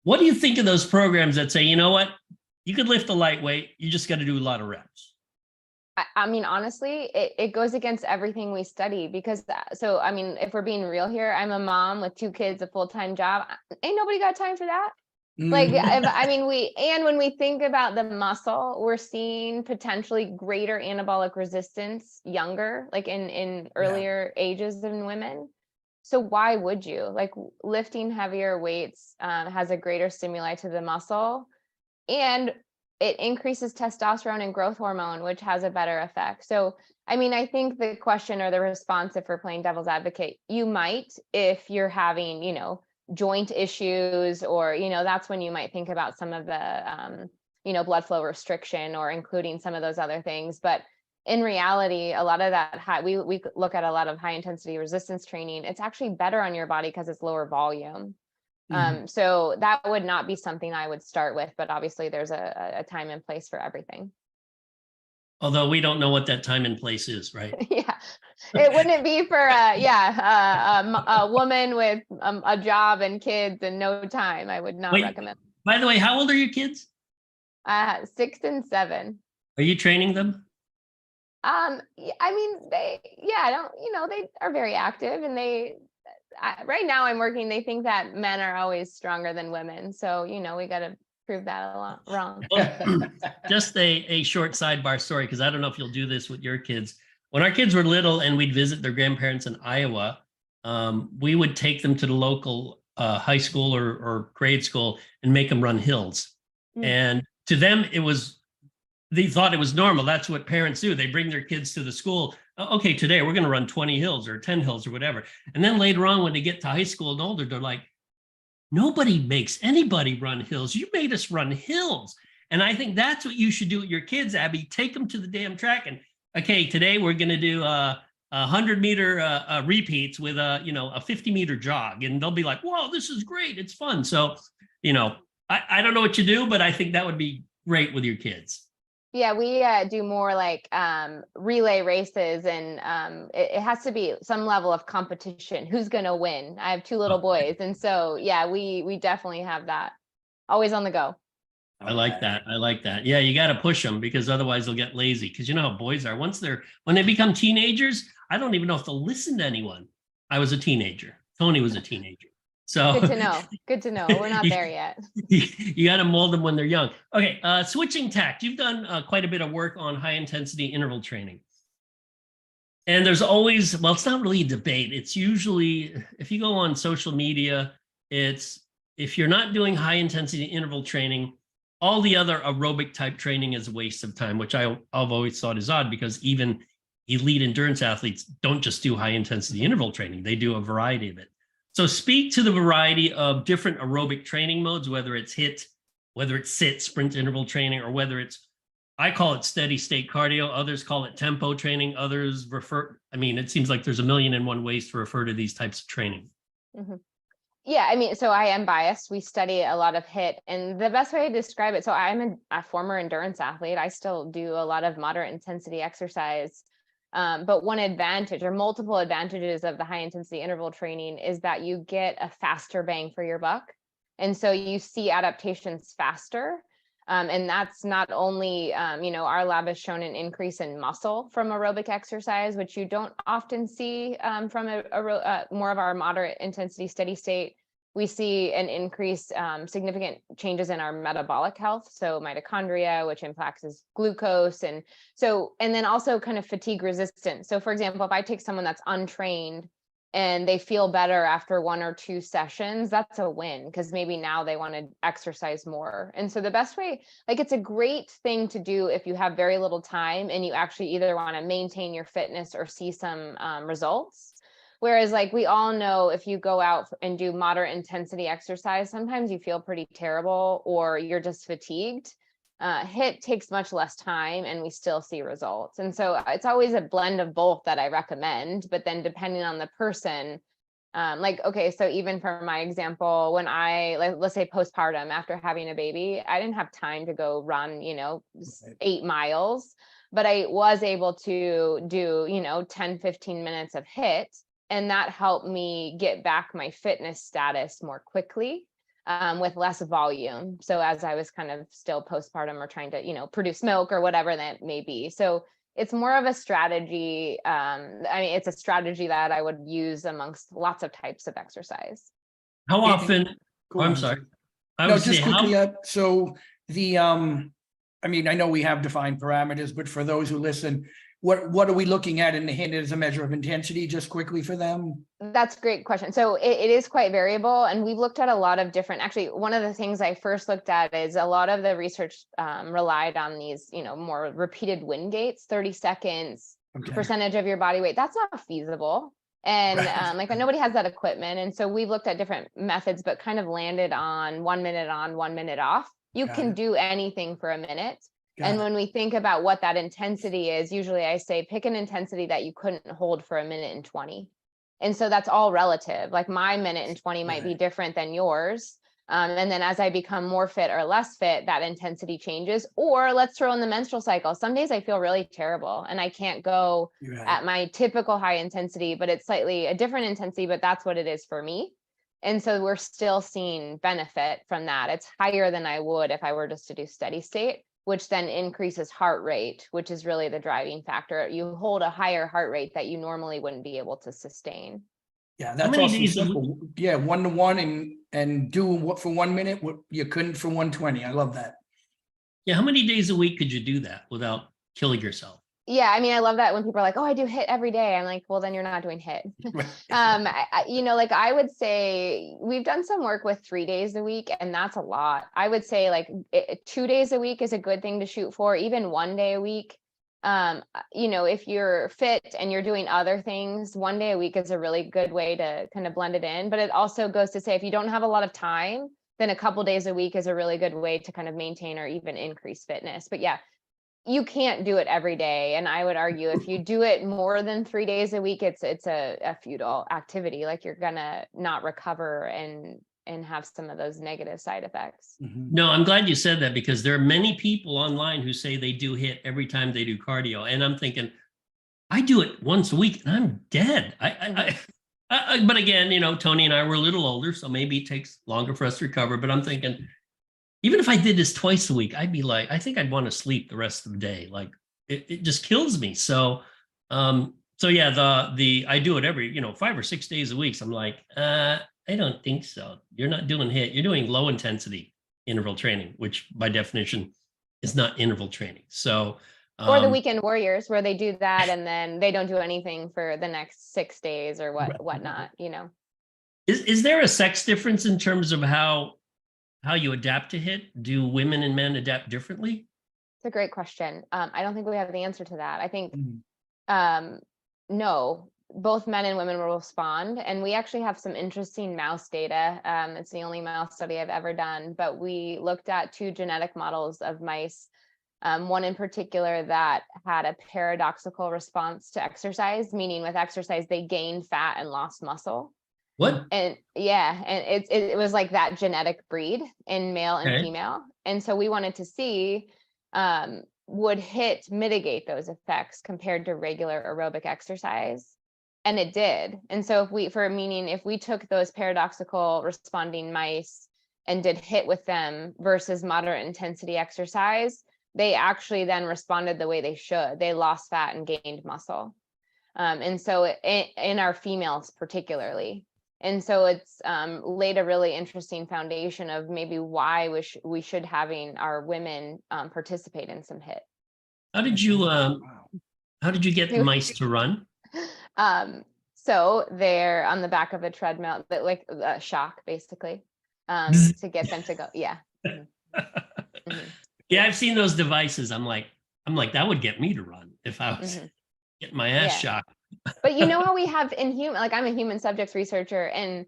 What do you think of those programs that say, you know what, you could lift a lightweight, you just got to do a lot of reps? I mean, honestly, it goes against everything we study because so, I mean, if we're being real here, I'm a mom with 2 kids, a full-time job. Ain't nobody got time for that. Like, I mean, when we think about the muscle, we're seeing potentially greater anabolic resistance younger, like in earlier ages than women. So why would you? Like, lifting heavier weights has a greater stimuli to the muscle, and it increases testosterone and growth hormone, which has a better effect. So, I mean, I think the question or the response, if we're playing devil's advocate, you might, if you're having, joint issues, or, that's when you might think about some of the, blood flow restriction or including some of those other things. But in reality, a lot of that we look at a lot of high intensity resistance training. It's actually better on your body because it's lower volume. So that would not be something I would start with, but obviously there's a time and place for everything. Although we don't know what that time and place is, right? Yeah, it wouldn't be for a woman with a job and kids and no time. I would not recommend. By the way, how old are your kids? 6 and 7. Are you training them? I mean, they are very active, and right now I'm working, they think that men are always stronger than women. So, we got to prove that a lot wrong. Well, just a short sidebar story, because I don't know if you'll do this with your kids. When our kids were little and we'd visit their grandparents in Iowa, we would take them to the local high school or grade school and make them run hills. And to them, they thought it was normal. That's what parents do. They bring their kids to the school. Okay, today we're going to run 20 hills or 10 hills or whatever. And then later on, when they get to high school and older, they're like, nobody makes anybody run hills. You made us run hills. And I think that's what you should do with your kids, Abbie. Take them to the damn track. And okay, today we're going to do 100-meter repeats with a 50-meter jog. And they'll be like, whoa, this is great. It's fun. So, I don't know what you do, but I think that would be great with your kids. Yeah, we do more like relay races, and it has to be some level of competition. Who's going to win? I have 2 little boys. And so, yeah, we definitely have that. Always on the go. I like that. Yeah, you got to push them, because otherwise they'll get lazy. Because you know how boys are. When they become teenagers, I don't even know if they'll listen to anyone. I was a teenager. Tony was a teenager. So good to know. We're not there yet. You got to mold them when they're young. Okay. Switching tack. You've done quite a bit of work on high intensity interval training. And there's always, well, it's not really a debate. It's usually, if you go on social media, if you're not doing high intensity interval training, all the other aerobic type training is a waste of time, which I've always thought is odd, because even elite endurance athletes don't just do high intensity interval training. They do a variety of it. So speak to the variety of different aerobic training modes, whether it's HIIT, whether it's sit, sprint interval training, or whether it's, I call it steady state cardio. Others call it tempo training. Others it seems like there's 1,000,001 ways to refer to these types of training. Mm-hmm. Yeah, I mean, so I am biased. We study a lot of HIIT, and the best way to describe it, so I'm a former endurance athlete. I still do a lot of moderate intensity exercise. But one advantage, or multiple advantages, of the high intensity interval training is that you get a faster bang for your buck. And so you see adaptations faster. And that's not only, our lab has shown an increase in muscle from aerobic exercise, which you don't often see from more of our moderate intensity steady state. We see an increase, significant changes in our metabolic health. So mitochondria, which impacts glucose. And then also kind of fatigue resistance. So for example, if I take someone that's untrained and they feel better after 1 or 2 sessions, that's a win, because maybe now they want to exercise more. And so the best way, it's a great thing to do if you have very little time and you actually either want to maintain your fitness or see some results. Whereas we all know, if you go out and do moderate intensity exercise, sometimes you feel pretty terrible or you're just fatigued. HIIT takes much less time and we still see results. And so it's always a blend of both that I recommend, but then depending on the person, so even for my example, when let's say postpartum, after having a baby, I didn't have time to go run, 8 miles, but I was able to do, 10, 15 minutes of HIIT. And that helped me get back my fitness status more quickly. with less volume. So as I was kind of still postpartum or trying to, produce milk or whatever that may be. So it's more of a strategy. It's a strategy that I would use amongst lots of types of exercise. How often? Go I'm on. sorry. I No, would just say quickly, how, so the, I know we have defined parameters, but for those who listen, what are we looking at in the HIIT as a measure of intensity, just quickly for them? That's a great question. So it is quite variable, and we've looked at a lot of different, actually, one of the things I first looked at is a lot of the research relied on these, more repeated win gates, 30 seconds, Okay. percentage of your body weight. That's not feasible. And Right. nobody has that equipment. And so we've looked at different methods, but kind of landed on 1 minute on, 1 minute off. You Got can it. do anything for a minute. Got And it. when we think about what that intensity is, usually I say pick an intensity that you couldn't hold for 1:20. And so that's all relative. Like my 1:20 might be Right. different than yours. And then as I become more fit or less fit, that intensity changes. Or let's throw in the menstrual cycle. Some days I feel really terrible and I can't go You're right. at my typical high intensity, but it's slightly a different intensity, but that's what it is for me. And so we're still seeing benefit from that. It's higher than I would if I were just to do steady state, which then increases heart rate, which is really the driving factor. You hold a higher heart rate that you normally wouldn't be able to sustain. Yeah, that's many also days a simple. Yeah, 1-to-1 and do what for 1 minute, what you couldn't for 1:20. I love that. yeah, how many days a week could you do that without killing yourself? Yeah, I love that when people are like, "Oh, I do HIIT every day." I'm like, "Well, then you're not doing HIIT." I would say we've done some work with 3 days a week, and that's a lot. I would say 2 days a week is a good thing to shoot for, even 1 day a week. If you're fit and you're doing other things, 1 day a week is a really good way to kind of blend it in. But it also goes to say, if you don't have a lot of time, then a couple days a week is a really good way to kind of maintain or even increase fitness. But yeah, you can't do it every day. And I would argue if you do it more than 3 days a week, it's a futile activity. Like you're gonna not recover and have some of those negative side effects. Mhm. No, I'm glad you said that because there are many people online who say they do HIIT every time they do cardio. And I'm thinking, I do it once a week and I'm dead. But again, Tony and I were a little older, so maybe it takes longer for us to recover. But I'm thinking, even if I did this twice a week, I'd be like, I think I'd want to sleep the rest of the day. Like it just kills me. So yeah, I do it every, 5 or 6 days a week. So I'm like, I don't think so. You're not doing HIIT. You're doing low intensity interval training, which by definition is not interval training. So Or the weekend warriors where they do that and then they don't do anything for the next 6 days or whatnot. Is there a sex difference in terms of how you adapt to HIIT? Do women and men adapt differently? It's a great question. I don't think we have the answer to that. I think Mhm. no, both men and women will respond. And we actually have some interesting mouse data. It's the only mouse study I've ever done, but we looked at 2 genetic models of mice. One in particular that had a paradoxical response to exercise, meaning with exercise, they gained fat and lost muscle. What? And yeah, and it was like that genetic breed in male and Okay. female. And so we wanted to see, would HIIT mitigate those effects compared to regular aerobic exercise? And it did. And so if we took those paradoxical responding mice and did HIIT with them versus moderate intensity exercise, they actually then responded the way they should. They lost fat and gained muscle. And so in our females particularly. And so it's laid a really interesting foundation of maybe why we should having our women participate in some HIIT. How did you get mice to run? So they're on the back of a treadmill, but like a shock basically, to get them to go. Yeah. Mm-hmm. Yeah, I've seen those devices. I'm like, that would get me to run if I was getting my ass shocked. But how we have in human, like I'm a human subjects researcher, and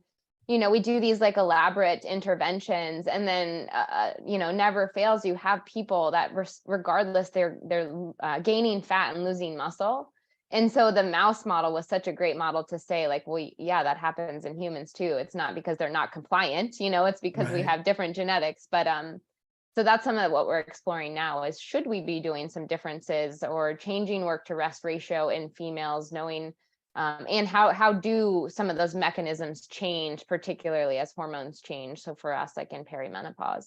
we do these like elaborate interventions, and then never fails, you have people that regardless they're gaining fat and losing muscle. And so the mouse model was such a great model to say like, well, yeah, that happens in humans too. It's not because they're not compliant, it's because we have different genetics. But so that's some of what we're exploring now is, should we be doing some differences or changing work to rest ratio in females, knowing And how do some of those mechanisms change, particularly as hormones change? So for us, like in perimenopause.